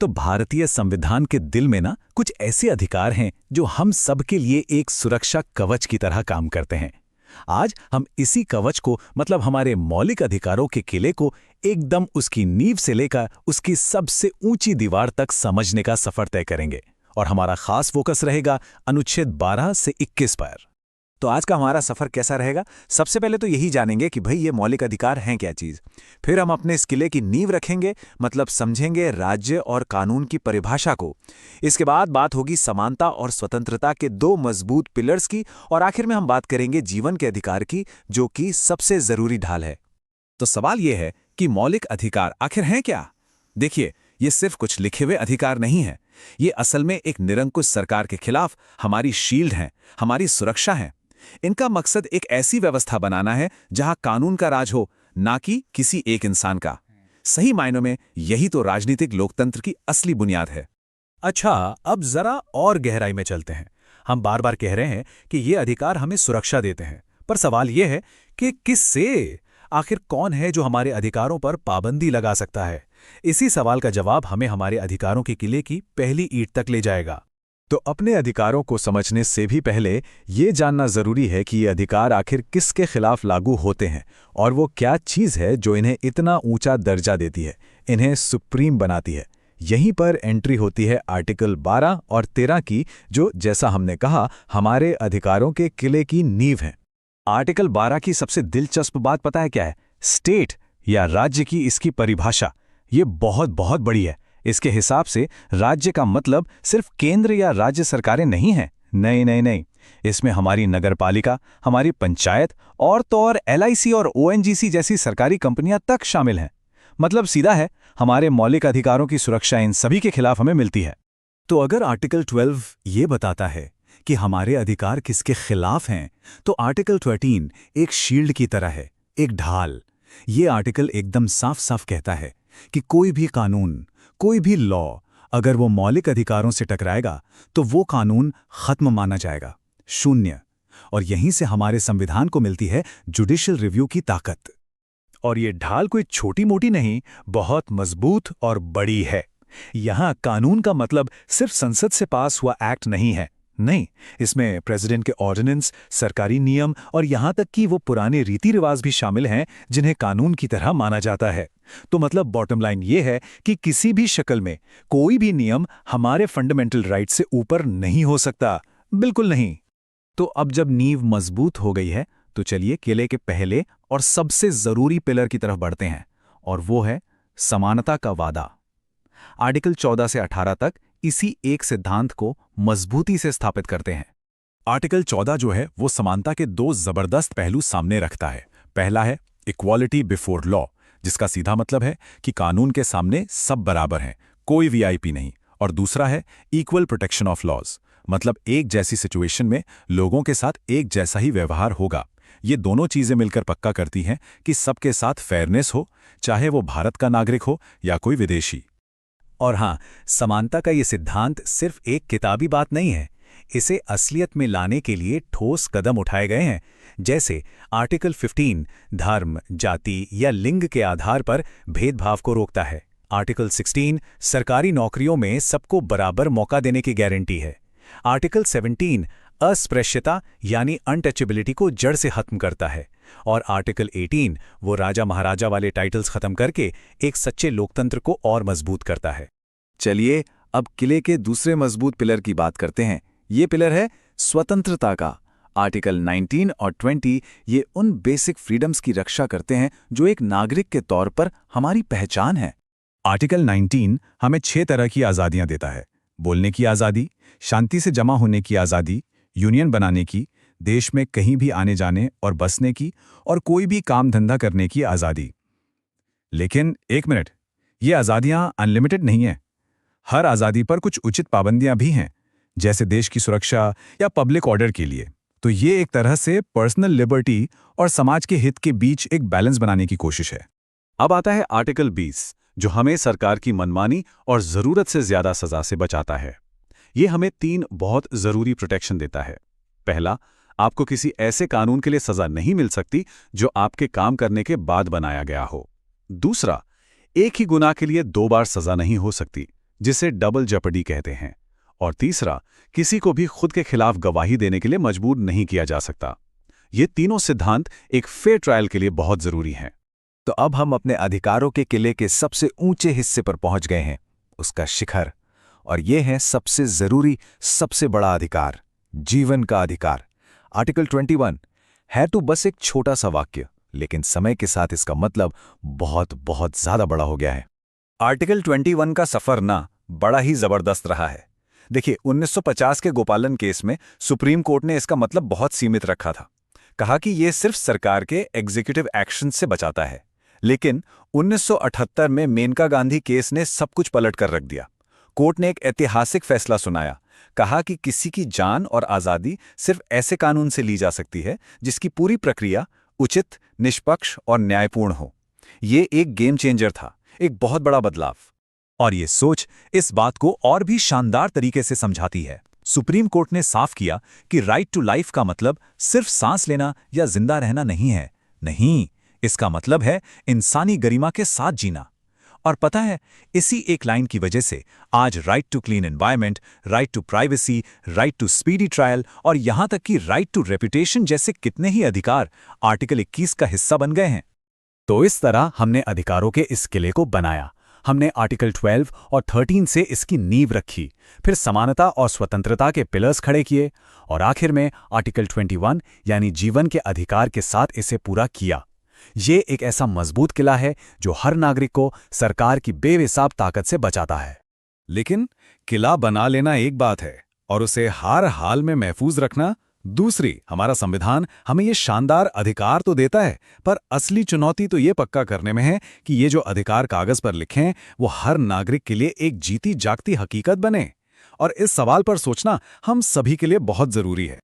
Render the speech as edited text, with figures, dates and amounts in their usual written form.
तो भारतीय संविधान के दिल में ना कुछ ऐसे अधिकार हैं जो हम सब के लिए एक सुरक्षा कवच की तरह काम करते हैं। आज हम इसी कवच को मतलब हमारे मौलिक अधिकारों के किले को एकदम उसकी नींव से लेकर उसकी सबसे ऊंची दीवार तक समझने का सफर तय करेंगे और हमारा खास फोकस रहेगा अनुच्छेद 12 से 21 पर। तो आज का हमारा सफर कैसा रहेगा? सबसे पहले तो यही जानेंगे कि भाई ये मौलिक अधिकार हैं क्या चीज। फिर हम अपने इस किले की नींव रखेंगे, मतलब समझेंगे राज्य और कानून की परिभाषा को। इसके बाद बात होगी समानता और स्वतंत्रता के दो मजबूत पिलर्स की, और आखिर में हम बात करेंगे जीवन के अधिकार की, जो कि सबसे जरूरी ढाल है। तो सवाल यह है कि मौलिक अधिकार आखिर हैं क्या? देखिए, ये सिर्फ कुछ लिखे हुए अधिकार नहीं है। ये असल में एक निरंकुश सरकार के खिलाफ हमारी शील्ड है, हमारी सुरक्षा है। इनका मकसद एक ऐसी व्यवस्था बनाना है जहां कानून का राज हो, ना कि किसी एक इंसान का। सही मायनों में यही तो राजनीतिक लोकतंत्र की असली बुनियाद है। अच्छा, अब जरा और गहराई में चलते हैं। हम बार बार कह रहे हैं कि ये अधिकार हमें सुरक्षा देते हैं, पर सवाल यह है कि किससे? आखिर कौन है जो हमारे अधिकारों पर पाबंदी लगा सकता है? इसी सवाल का जवाब हमें हमारे अधिकारों के किले की पहली ईंट तक ले जाएगा। तो अपने अधिकारों को समझने से भी पहले ये जानना जरूरी है कि ये अधिकार आखिर किसके खिलाफ लागू होते हैं और वो क्या चीज़ है जो इन्हें इतना ऊंचा दर्जा देती है, इन्हें सुप्रीम बनाती है। यहीं पर एंट्री होती है आर्टिकल 12 और 13 की, जो जैसा हमने कहा हमारे अधिकारों के किले की नींव है। आर्टिकल 12 की सबसे दिलचस्प बात पता है क्या है? स्टेट या राज्य की इसकी परिभाषा ये बहुत बहुत बड़ी है। इसके हिसाब से राज्य का मतलब सिर्फ केंद्र या राज्य सरकारें नहीं हैं। नहीं नहीं नहीं, इसमें हमारी नगरपालिका, हमारी पंचायत और तो और LIC और ONGC जैसी सरकारी कंपनियां तक शामिल हैं। मतलब सीधा है, हमारे मौलिक अधिकारों की सुरक्षा इन सभी के खिलाफ हमें मिलती है। तो अगर आर्टिकल 12 ये बताता है कि हमारे अधिकार किसके खिलाफ हैं, तो आर्टिकल 13 एक शील्ड की तरह है, एक ढाल। ये आर्टिकल एकदम साफ साफ कहता है कि कोई भी कानून, कोई भी लॉ अगर वो मौलिक अधिकारों से टकराएगा तो वो कानून खत्म माना जाएगा, शून्य। और यहीं से हमारे संविधान को मिलती है जुडिशियल रिव्यू की ताकत। और ये ढाल कोई छोटी मोटी नहीं, बहुत मजबूत और बड़ी है। यहां कानून का मतलब सिर्फ संसद से पास हुआ एक्ट नहीं है। नहीं, इसमें प्रेसिडेंट के ऑर्डिनेंस, सरकारी नियम और यहां तक कि वो पुराने रीति रिवाज भी शामिल हैं जिन्हें कानून की तरह माना जाता है। तो मतलब बॉटम लाइन ये है कि किसी भी शक्ल में कोई भी नियम हमारे फंडामेंटल राइट से ऊपर नहीं हो सकता, बिल्कुल नहीं। तो अब जब नींव मजबूत हो गई है, तो चलिए किले के पहले और सबसे जरूरी पिलर की तरफ बढ़ते हैं, और वो है समानता का वादा। आर्टिकल 14 से 18 तक इसी एक सिद्धांत को मजबूती से स्थापित करते हैं। आर्टिकल 14 जो है वो समानता के दो जबरदस्त पहलू सामने रखता है। पहला है इक्वालिटी बिफोर लॉ, जिसका सीधा मतलब है कि कानून के सामने सब बराबर हैं, कोई VIP नहीं। और दूसरा है इक्वल प्रोटेक्शन ऑफ लॉज, मतलब एक जैसी सिचुएशन में लोगों के साथ एक जैसा ही व्यवहार होगा। ये दोनों चीजें मिलकर पक्का करती हैं कि सबके साथ फेयरनेस हो, चाहे वो भारत का नागरिक हो या कोई विदेशी। और हाँ, समानता का ये सिद्धांत सिर्फ एक किताबी बात नहीं है। इसे असलियत में लाने के लिए ठोस कदम उठाए गए हैं। जैसे आर्टिकल 15 धर्म, जाति या लिंग के आधार पर भेदभाव को रोकता है। आर्टिकल 16 सरकारी नौकरियों में सबको बराबर मौका देने की गारंटी है। आर्टिकल 17 अस्पृश्यता यानी अनटचेबिलिटी को जड़ से खत्म करता है। और आर्टिकल 18 वो राजा महाराजा वाले टाइटल्स खत्म करके एक सच्चे लोकतंत्र को और मजबूत करता है। चलिए अब किले के दूसरे मजबूत पिलर की बात करते हैं। ये पिलर है स्वतंत्रता का। आर्टिकल 19 और 20 ये उन बेसिक फ्रीडम्स की रक्षा करते हैं जो एक नागरिक के तौर पर हमारी पहचान है। आर्टिकल 19 हमें 6 तरह की आज़ादियां देता है। बोलने की आज़ादी, शांति से जमा होने की आज़ादी, यूनियन बनाने की, देश में कहीं भी आने जाने और बसने की और कोई भी काम धंधा करने की आज़ादी। लेकिन एक मिनट, ये आज़ादियां अनलिमिटेड नहीं हैं। हर आज़ादी पर कुछ उचित पाबंदियां भी हैं, जैसे देश की सुरक्षा या पब्लिक ऑर्डर के लिए। तो ये एक तरह से पर्सनल लिबर्टी और समाज के हित के बीच एक बैलेंस बनाने की कोशिश है। अब आता है आर्टिकल 20, जो हमें सरकार की मनमानी और ज़रूरत से ज़्यादा सज़ा से बचाता है। ये हमें 3 बहुत ज़रूरी प्रोटेक्शन देता है। पहला, आपको किसी ऐसे कानून के लिए सज़ा नहीं मिल सकती जो आपके काम करने के बाद बनाया गया हो। दूसरा, एक ही गुनाह के लिए 2 बार सज़ा नहीं हो सकती, जिसे डबल जेपडी कहते हैं। और तीसरा, किसी को भी खुद के खिलाफ गवाही देने के लिए मजबूर नहीं किया जा सकता। ये तीनों सिद्धांत एक फेयर ट्रायल के लिए बहुत जरूरी हैं। तो अब हम अपने अधिकारों के किले के सबसे ऊंचे हिस्से पर पहुंच गए हैं, उसका शिखर। और ये है सबसे जरूरी, सबसे बड़ा अधिकार, जीवन का अधिकार। आर्टिकल 21 है तो बस एक छोटा सा वाक्य, लेकिन समय के साथ इसका मतलब बहुत बहुत ज्यादा बड़ा हो गया है। आर्टिकल 21 का सफर ना बड़ा ही जबरदस्त रहा है। देखिए, 1950 के गोपालन केस में सुप्रीम कोर्ट ने इसका मतलब बहुत सीमित रखा था। कहा कि यह सिर्फ सरकार के एग्जीक्यूटिव एक्शन से बचाता है। लेकिन 1978 में मेनका गांधी केस ने सब कुछ पलट कर रख दिया। कोर्ट ने एक ऐतिहासिक फैसला सुनाया। कहा कि किसी की जान और आज़ादी सिर्फ ऐसे कानून से ली जा सकती है जिसकी पूरी प्रक्रिया उचित, निष्पक्ष और न्यायपूर्ण हो। ये एक गेम चेंजर था, एक बहुत बड़ा बदलाव। और ये सोच इस बात को और भी शानदार तरीके से समझाती है। सुप्रीम कोर्ट ने साफ किया कि राइट टू लाइफ का मतलब सिर्फ सांस लेना या जिंदा रहना नहीं है। नहीं, इसका मतलब है इंसानी गरिमा के साथ जीना। और पता है, इसी एक लाइन की वजह से आज right to clean environment, right to privacy, right to speedy trial और यहां तक कि राइट टू रेपुटेशन जैसे कितने ही अधिकार आर्टिकल 21 का हिस्सा बन गए हैं। तो इस तरह हमने अधिकारों के इस किले को बनाया। हमने आर्टिकल 12 और 13 से इसकी नींव रखी, फिर समानता और स्वतंत्रता के पिलर्स खड़े किए, और आखिर में आर्टिकल 21 यानी जीवन के अधिकार के साथ इसे पूरा किया। ये एक ऐसा मजबूत किला है जो हर नागरिक को सरकार की बेहिसाब ताकत से बचाता है। लेकिन किला बना लेना एक बात है और उसे हर हाल में महफूज रखना दूसरी। हमारा संविधान हमें ये शानदार अधिकार तो देता है, पर असली चुनौती तो ये पक्का करने में है कि ये जो अधिकार कागज पर लिखे हैं वो हर नागरिक के लिए एक जीती जागती हकीकत बने। और इस सवाल पर सोचना हम सभी के लिए बहुत जरूरी है।